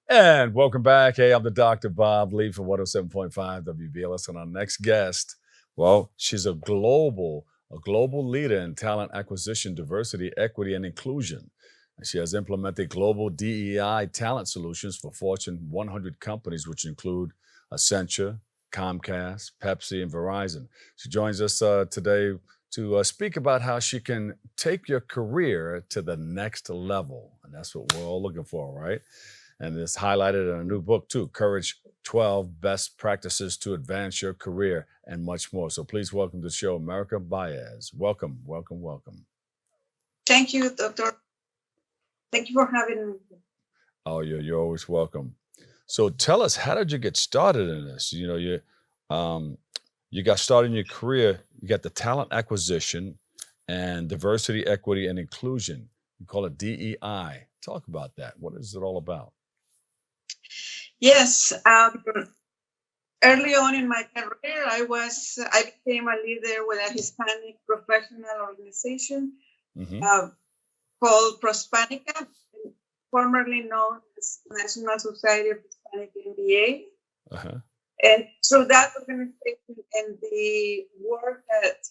And welcome back. Hey, I'm the Dr. Bob Lee from 107.5 WBLS. And our next guest, well, she's a global leader in talent acquisition, diversity, equity, and inclusion. And she has implemented global DEI talent solutions for Fortune 100 companies, which include Accenture, Comcast, Pepsi, and Verizon. She joins us today to speak about how she can take your career to the next level. And that's what we're all looking for, right? And it's highlighted in a new book too, Courage 12 Best Practices to Advance Your Career, and much more. So please welcome to the show, America Baez. Welcome, welcome, welcome. Thank you, Doctor. Thank you for having me. Oh, you're always welcome. So tell us, how did you get started in this? Um, you got started in your career. You got the talent acquisition and diversity, equity, and inclusion. You call it DEI. Talk about that. What is it all about? Yes, early on in my career, I became a leader with a Hispanic professional organization Hmm. called Prospanica, formerly known as National Society of Hispanic MBA. Uh-huh. And through that organization and the work that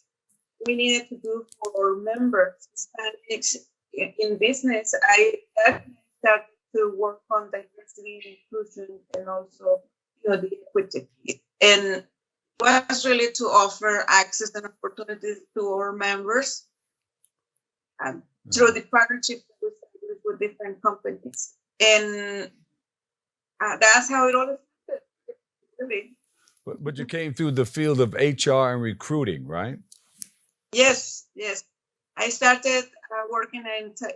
we needed to do for members, Hispanics in business, I definitely started to work on diversity and inclusion and also, the equity. And was really to offer access and opportunities to our members through the partnerships that we established with different companies. And that's how it all started, really. But you came through the field of HR and recruiting, right? Yes, yes. I started working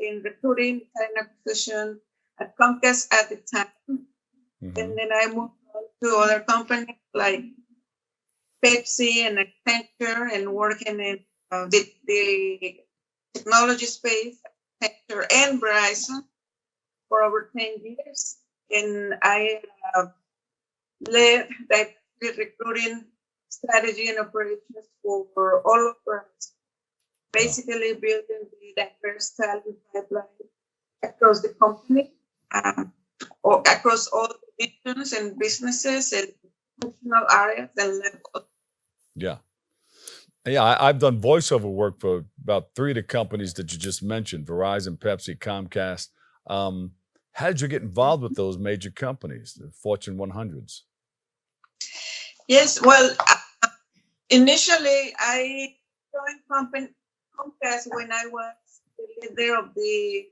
in recruiting, talent acquisition at Comcast at the time, Hmm. and then I moved on to other companies like Pepsi and Accenture, and working in the technology space, Accenture and Verizon for over 10 years. And I led the recruiting strategy and operations for all of us, basically building the diverse talent pipeline across the company, or across all divisions and businesses and functional areas and levels. Yeah. Yeah, I've done voiceover work for about three of the companies that you just mentioned, Verizon, Pepsi, Comcast. How did you get involved with those major companies, the Fortune 100s? Yes, well, initially I joined Comcast when I was the leader of the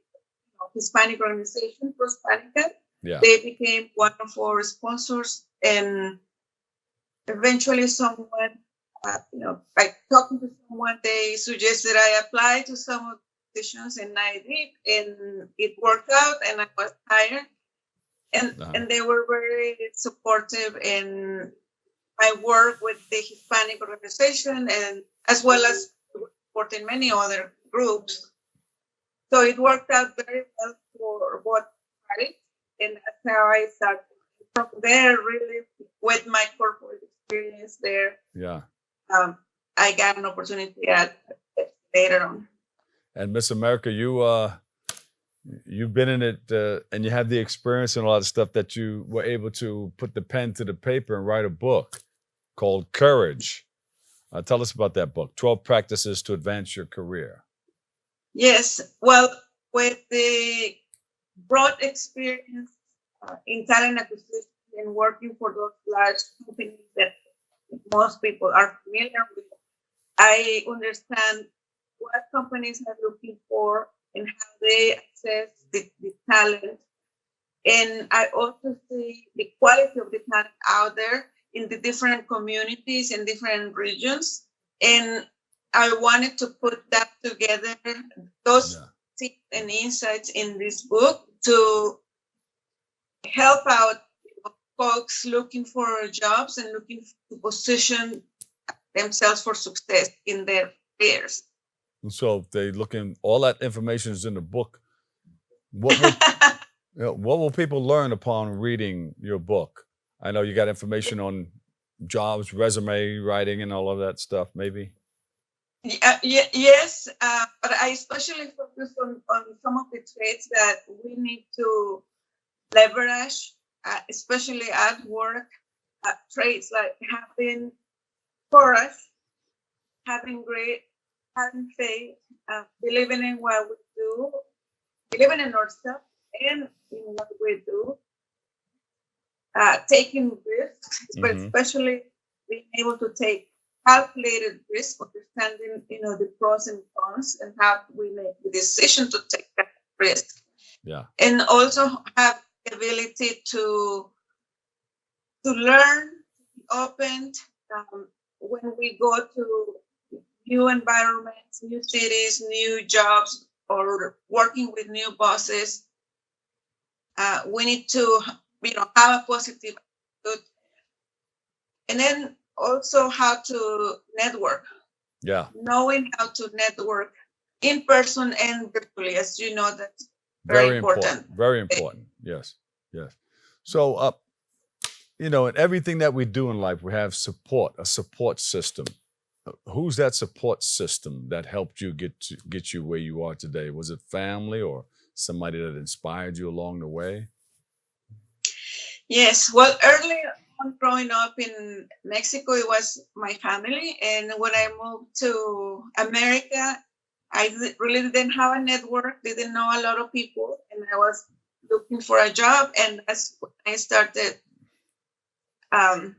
Hispanic organization, Prospanica. Yeah. They became one of our sponsors, and eventually someone, by talking to someone, they suggested I apply to some of the positions, and I did, and it worked out, and I was hired. And they were very supportive in my work with the Hispanic organization, and as well as supporting many other groups. So it worked out very well for both parties, and that's how I started. From there, really, with my corporate experience there, Yeah. I got an opportunity at later on. And Miss America, you've been in it, and you have the experience and a lot of stuff that you were able to put the pen to the paper and write a book called Courage. Tell us about that book, 12 Practices to Advance Your Career. Yes, well, with the broad experience in talent acquisition and working for those large companies that most people are familiar with, I understand what companies are looking for and how they access the talent. And I also see the quality of the talent out there in the different communities and different regions. And I wanted to put that together, those tips and insights in this book to help out folks looking for jobs and looking to position themselves for success in their careers. So if they looking, all that information is in the book. What will people learn upon reading your book? I know you got information on jobs, resume writing, and all of that stuff, maybe? Yes, but I especially focus on some of the traits that we need to leverage especially at work, traits like having courage, having faith, believing in what we do, believing in ourselves and in what we do, taking risks, but Hmm. especially being able to take calculated risks, understanding, the pros and cons and how we make the decision to take that risk. Yeah. And also have the ability to learn, be open, when we go to new environments, new cities, new jobs, or working with new bosses. We need to, have a positive attitude, and then also how to network, Yeah. knowing how to network in person and virtually, as you know, that's very Very important. important. Very important. Yes. Yes. So, in everything that we do in life, we have a support system. Who's that support system that helped you get you where you are today? Was it family or somebody that inspired you along the way? Yes, well, early on growing up in Mexico, it was my family. And when I moved to America, really didn't have a network, didn't know a lot of people, and I was looking for a job. And that's when I started, um,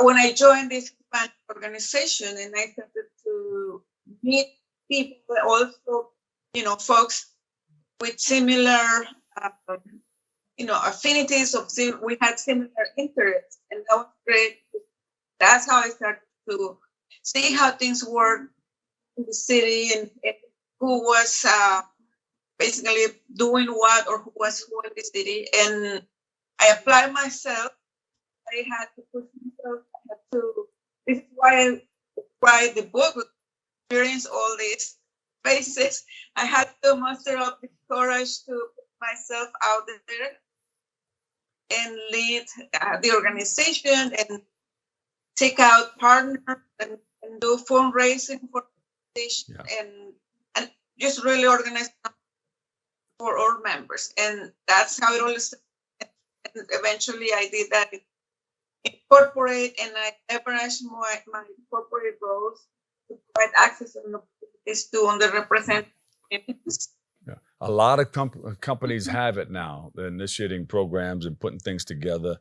when I joined this Hispanic organization, and I started to meet people, but also, folks with similar, um, affinities we had similar interests, and that was great. That's how I started to see how things work in the city, and who was basically doing what, or who was who in the city. And I applied myself. I had to push myself. I had to. This is why I write the book, experience all these phases. I had to muster up the courage to put myself out there and lead the organization and take out partners and do fundraising for the organization, Yeah. and just really organize for all members. And that's how it all started. And eventually I did that in corporate, and I leveraged my corporate roles to provide access and opportunities to underrepresented communities. Yeah. A lot of companies have it now. They're initiating programs and putting things together.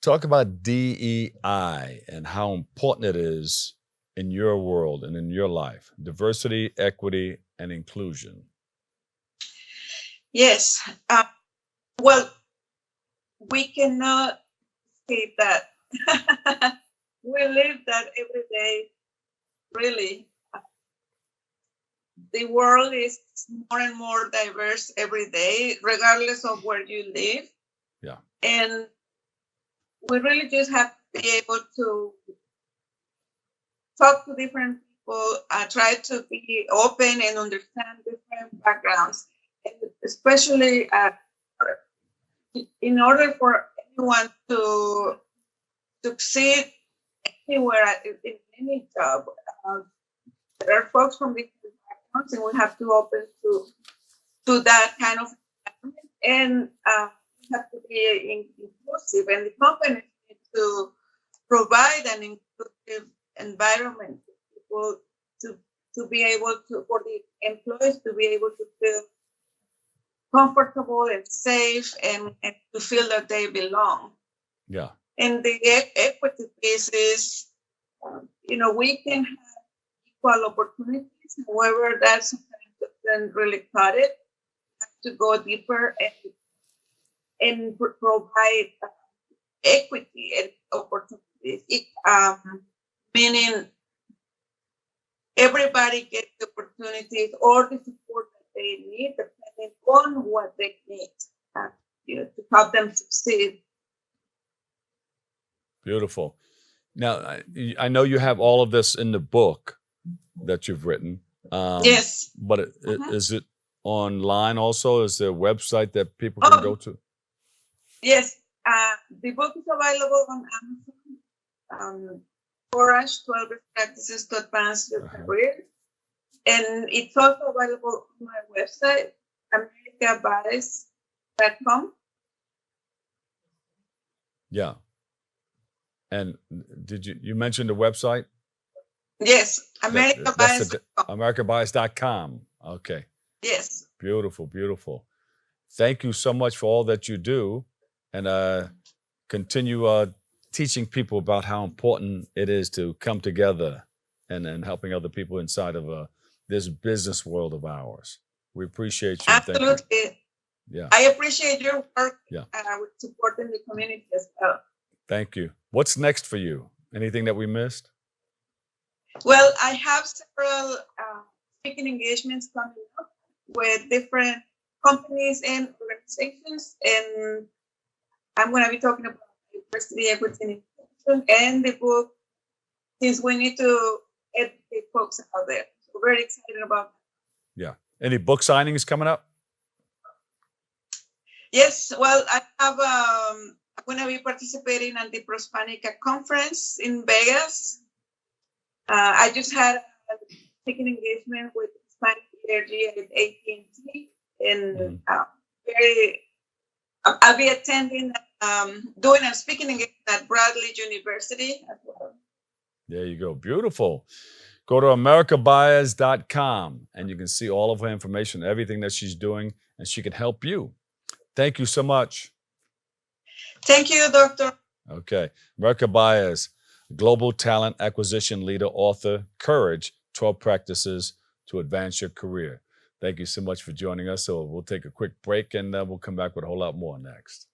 Talk about DEI and how important it is in your world and in your life. Diversity, equity, and inclusion. Yes. Well, we cannot escape that. We live that every day, really. The world is more and more diverse every day, regardless of where you live. Yeah. And we really just have to be able to talk to different people, try to be open and understand different backgrounds, and especially in order for anyone to succeed anywhere in any job. There are folks from different backgrounds, and we have to open to that kind of environment, and we have to be inclusive, and the companies need to provide an inclusive environment for people to be able to, for the employees to be able to feel comfortable and safe, and to feel that they belong. Yeah. And the equity piece is, we can have equal opportunities. However, that sometimes doesn't really cut it. We have to go deeper and provide equity and opportunities. Meaning everybody gets the opportunities or the support that they need, depending on what they need, to help them succeed. Beautiful. Now, I know you have all of this in the book that you've written. Yes. But Uh-huh. is it online also? Is there a website that people can go to? Yes. The book is available on Amazon. Courage, 12 Practices to Advance Your Career. And it's also available on my website, americabaez.com. Yeah. And did you mention the website? Yes, That's AmericaBaez. the AmericaBaez.com. Okay. Yes. Beautiful, beautiful. Thank you so much for all that you do, and continue teaching people about how important it is to come together and helping other people inside of this business world of ours. We appreciate you. And thank you. Absolutely. Yeah. I appreciate your work Yeah. with supporting the community as well. Thank you. What's next for you? Anything that we missed? Well, I have several speaking engagements coming up with different companies and organizations, and I'm going to be talking about diversity, equity, and inclusion, and the book, since we need to educate folks out there. So very excited about that. Yeah. Any book signings coming up? Yes, well, I have. I'm going to be participating at the Prospanica conference in Vegas. I just had a speaking engagement with Hispanic Energy at AT&T, and I'll be attending, doing a speaking engagement at Bradley University as well. There you go. Beautiful. Go to AmericaBaez.com and you can see all of her information, everything that she's doing, and she can help you. Thank you so much. Thank you, Doctor. Okay. America Baez, Global Talent Acquisition Leader, author, Courage, 12 Practices to Advance Your Career. Thank you so much for joining us. So we'll take a quick break and we'll come back with a whole lot more next.